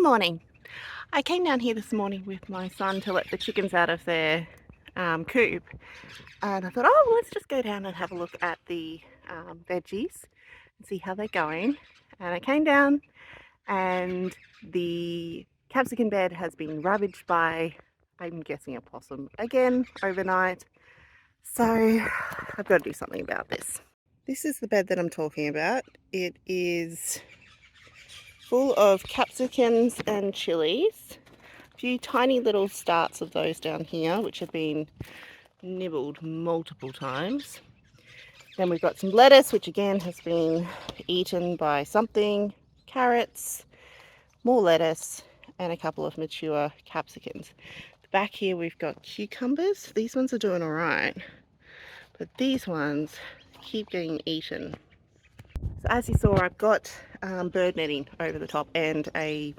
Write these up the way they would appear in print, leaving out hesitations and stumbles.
morning. I came down here this morning with my son to let the chickens out of their coop, and I thought, oh, let's just go down and have a look at the veggies and see how they're going. And I came down and the capsicum bed has been ravaged by, I'm guessing, a possum again overnight. So I've got to do something about this. This is the bed that I'm talking about. It is full of capsicums and chilies. A few tiny little starts of those down here, which have been nibbled multiple times. Then we've got some lettuce, which again has been eaten by something, carrots, more lettuce, and a couple of mature capsicums. Back here we've got cucumbers. These ones are doing all right, but these ones keep getting eaten. So as you saw, I've got bird netting over the top and a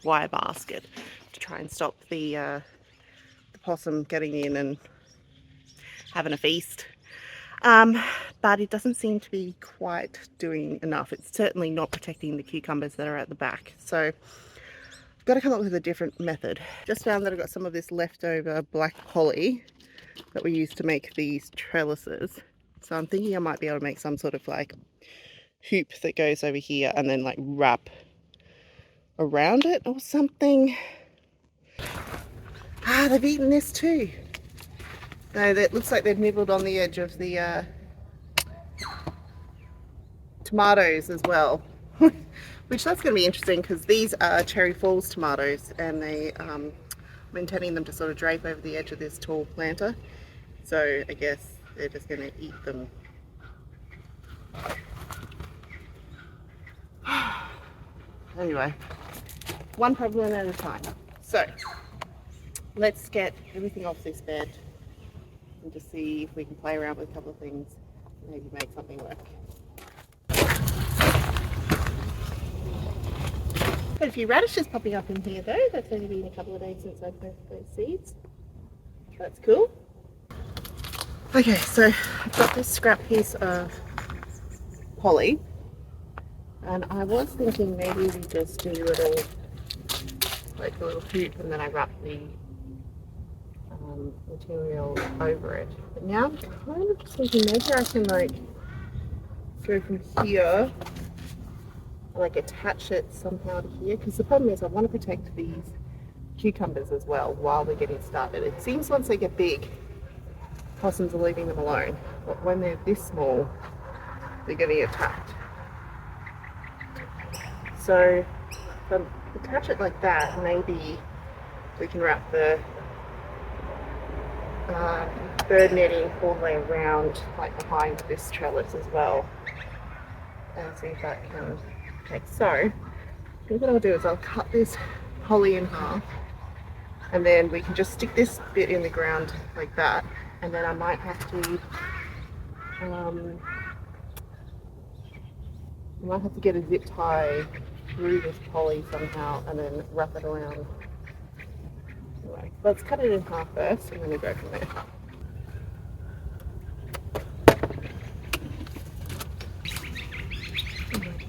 wire basket to try and stop the possum getting in and having a feast. But it doesn't seem to be quite doing enough. It's certainly not protecting the cucumbers that are at the back. So I've got to come up with a different method. Just found that I've got some of this leftover black holly that we used to make these trellises. So I'm thinking I might be able to make some sort of hoop that goes over here and then wrap around it or something. They've eaten this too. No, that looks like they've nibbled on the edge of the tomatoes as well. Which that's going to be interesting because these are Cherry Falls tomatoes, and I'm intending them to sort of drape over the edge of this tall planter. So I guess they're just going to eat them. Anyway, one problem at a time. So let's get everything off this bed and just see if we can play around with a couple of things, maybe make something work. Got a few radishes popping up in here though. That's only been a couple of days since I planted those seeds. That's cool. Okay, so I've got this scrap piece of holly, and I was thinking maybe we just do a little hoop and then I wrap the material over it. But now I'm kind of just thinking maybe I can go from here and attach it somehow to here, because the problem is I want to protect these cucumbers as well while they're getting started. It seems once they get big, possums are leaving them alone, but when they're this small, they're getting attacked. So if I attach it like that, maybe we can wrap the bird netting all the way around, behind this trellis as well, and see if that can take. So I think what I'll do is I'll cut this holly in half, and then we can just stick this bit in the ground like that, and then I might have to get a zip tie through this holly somehow and then wrap it around. Anyway, let's cut it in half first and then we'll go from there.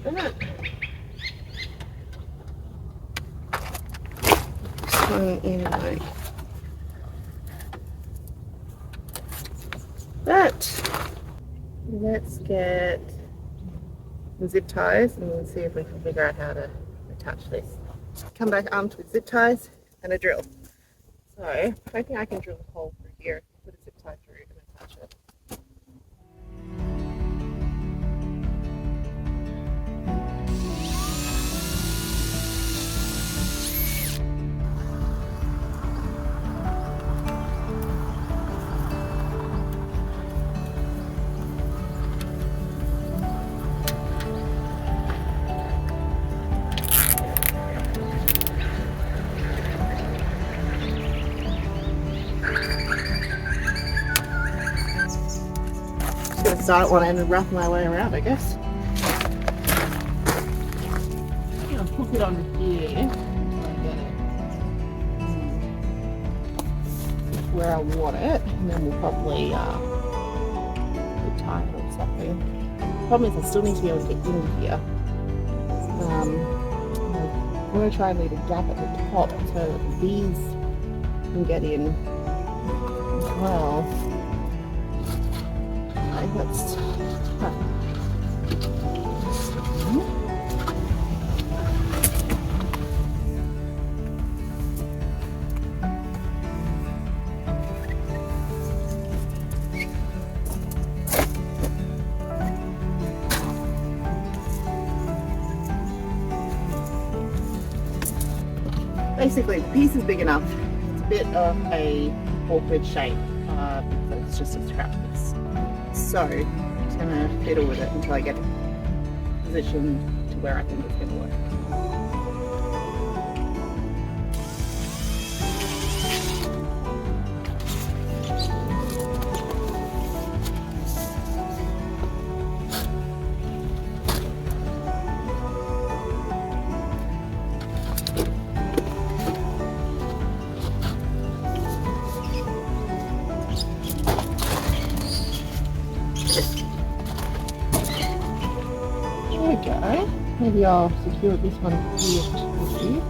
Like this one in like that. Let's get the zip ties and we'll see if we can figure out how to attach this. Come back armed with zip ties and a drill. So I think I can drill a hole through here, put a zip tie through and attach it. Gonna start at one end and wrap my way around, I guess. I'm gonna hook it on here until I get it where I want it, and then we'll probably tie it or something. The problem is I still need to be able to get in here. I'm going to try and leave a gap at the top so that the bees can get in as well. Okay, let's try. Basically, the piece is big enough. It's a bit of a awkward shape because it's just a scrap piece. So I'm just going to fiddle with it until I get it positioned to where I think it's going to work. There we go. Maybe I'll secure this one here with you.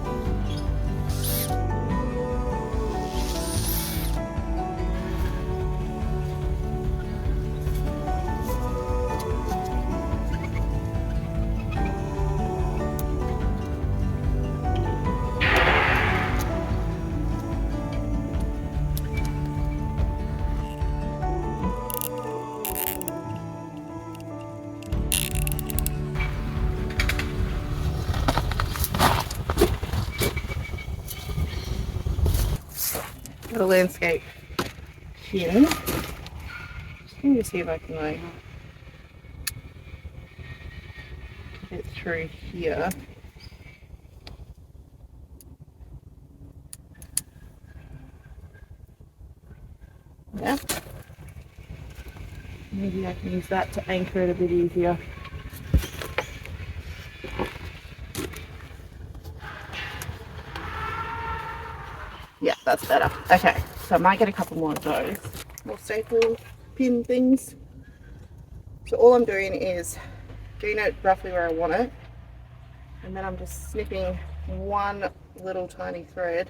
Got a landscape here. Just going to see if I can like get through here. Yeah. Maybe I can use that to anchor it a bit easier. Yeah, that's better. Okay, so I might get a couple more of those. More staple pin things. So all I'm doing is getting it roughly where I want it. And then I'm just snipping one little tiny thread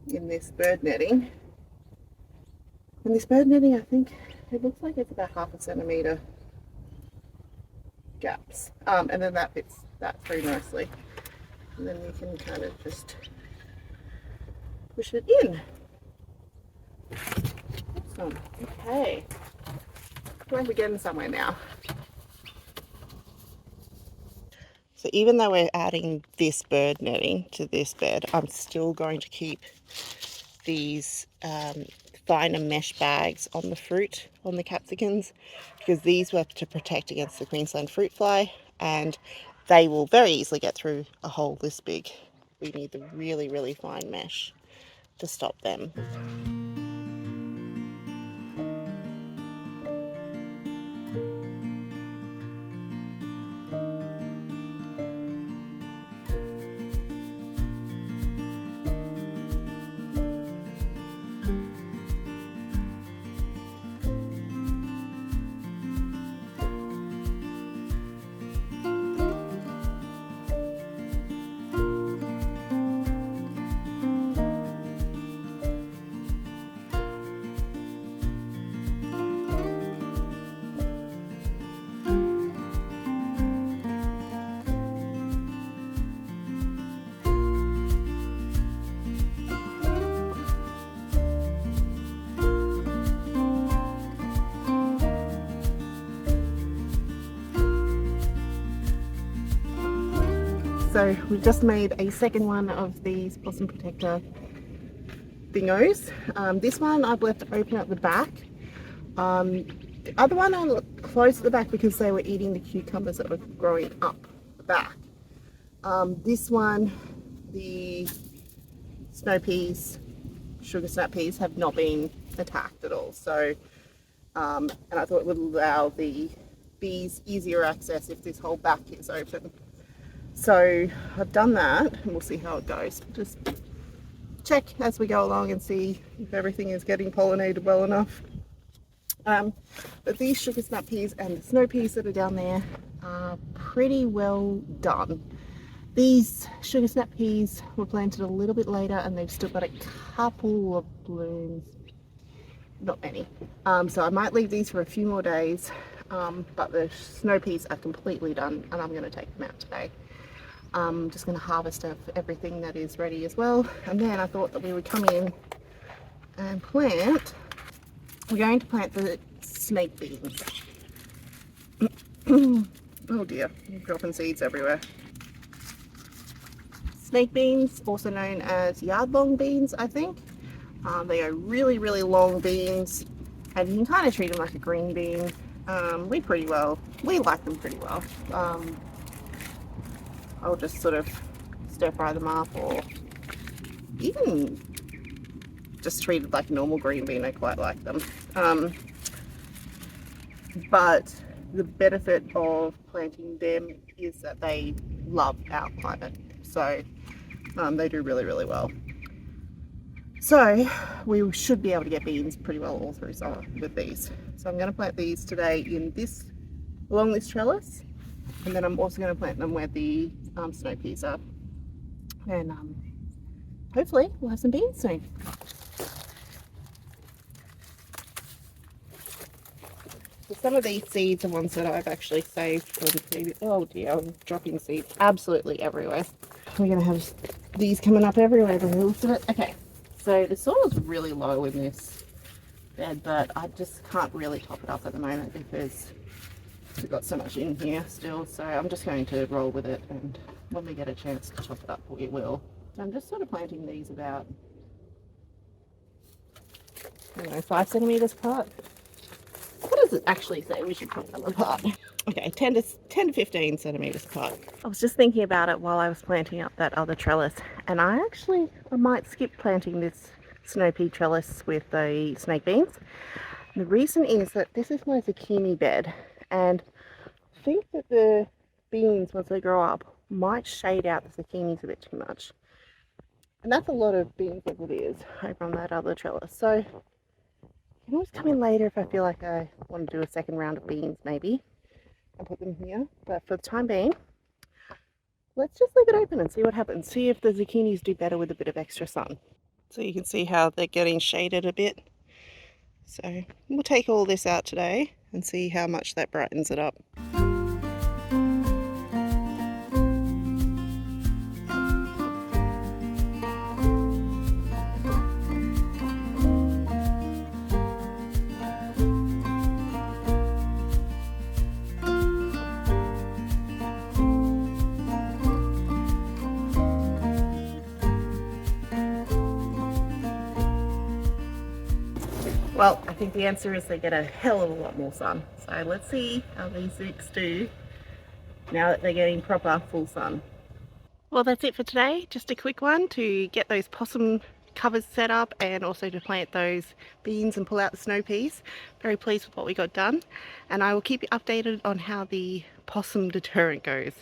in this bird netting. And this bird netting, I think, it looks like it's about 1/2 centimetre gaps. And then that fits that through nicely. And then you can kind of just push it in. Awesome. Okay. I feel like we're getting somewhere now. So even though we're adding this bird netting to this bed, I'm still going to keep these finer mesh bags on the fruit, on the capsicums, because these were to protect against the Queensland fruit fly, and they will very easily get through a hole this big. We need the really, really fine mesh to stop them. So we've just made a second one of these possum protector thingos. This one I've left open at the back. The other one I closed at the back because they were eating the cucumbers that were growing up the back. This one, the snow peas, sugar snap peas have not been attacked at all. So, and I thought it would allow the bees easier access if this whole back is open. So I've done that, and we'll see how it goes. Just check as we go along and see if everything is getting pollinated well enough. But these sugar snap peas and the snow peas that are down there are pretty well done. These sugar snap peas were planted a little bit later and they've still got a couple of blooms, not many. So I might leave these for a few more days, but the snow peas are completely done and I'm going to take them out today. I'm just going to harvest everything that is ready as well, and then I thought that we would come in and plant. We're going to plant the snake beans. Oh dear, I'm dropping seeds everywhere. Snake beans, also known as yard-long beans, I think. They are really, really long beans, and you can kind of treat them like a green bean. We like them pretty well. I'll just sort of stir fry them up, or even just treated like a normal green bean. I quite like them. But the benefit of planting them is that they love our climate, so they do really, really well. So we should be able to get beans pretty well all through summer with these. So I'm going to plant these today along this trellis, and then I'm also going to plant them where the snow peas are, and hopefully we'll have some beans soon. So some of these seeds are ones that I've actually saved from previous. Oh dear, I'm dropping seeds absolutely everywhere. We're going to have these coming up everywhere by the looks of it. Okay, so the soil's really low in this bed, but I just can't really top it up at the moment because we've got so much in here still. So I'm just going to roll with it, and when we get a chance to top it up, we will. So I'm just sort of planting these about, I don't know, 5 centimeters apart. What does it actually say we should put them apart? Okay, 10 to 15 centimeters apart. I was just thinking about it while I was planting up that other trellis, and I might skip planting this snow pea trellis with the snake beans. The reason is that this is my zucchini bed, and I think that the beans, once they grow up, might shade out the zucchinis a bit too much. And that's a lot of beans as it is over on that other trellis. So I can always come in later if I feel like I want to do a second round of beans maybe, and put them here. But for the time being, let's just leave it open and see what happens. See if the zucchinis do better with a bit of extra sun. So you can see how they're getting shaded a bit. So we'll take all this out today and see how much that brightens it up. Well, I think the answer is they get a hell of a lot more sun. So let's see how these zooks do now that they're getting proper full sun. Well, that's it for today. Just a quick one to get those possum covers set up and also to plant those beans and pull out the snow peas. Very pleased with what we got done, and I will keep you updated on how the possum deterrent goes.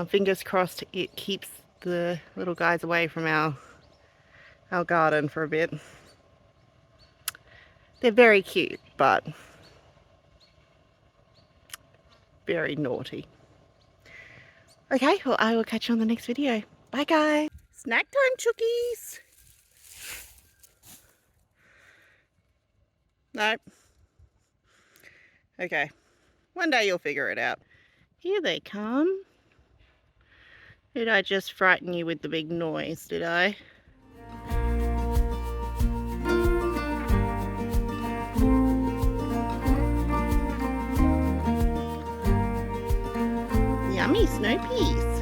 Fingers crossed it keeps the little guys away from our garden for a bit. They're very cute, but very naughty. Okay, well, I will catch you on the next video. Bye, guys. Snack time, chookies. Nope. Okay. One day you'll figure it out. Here they come. Did I just frighten you with the big noise, did I? Yummy snow peas.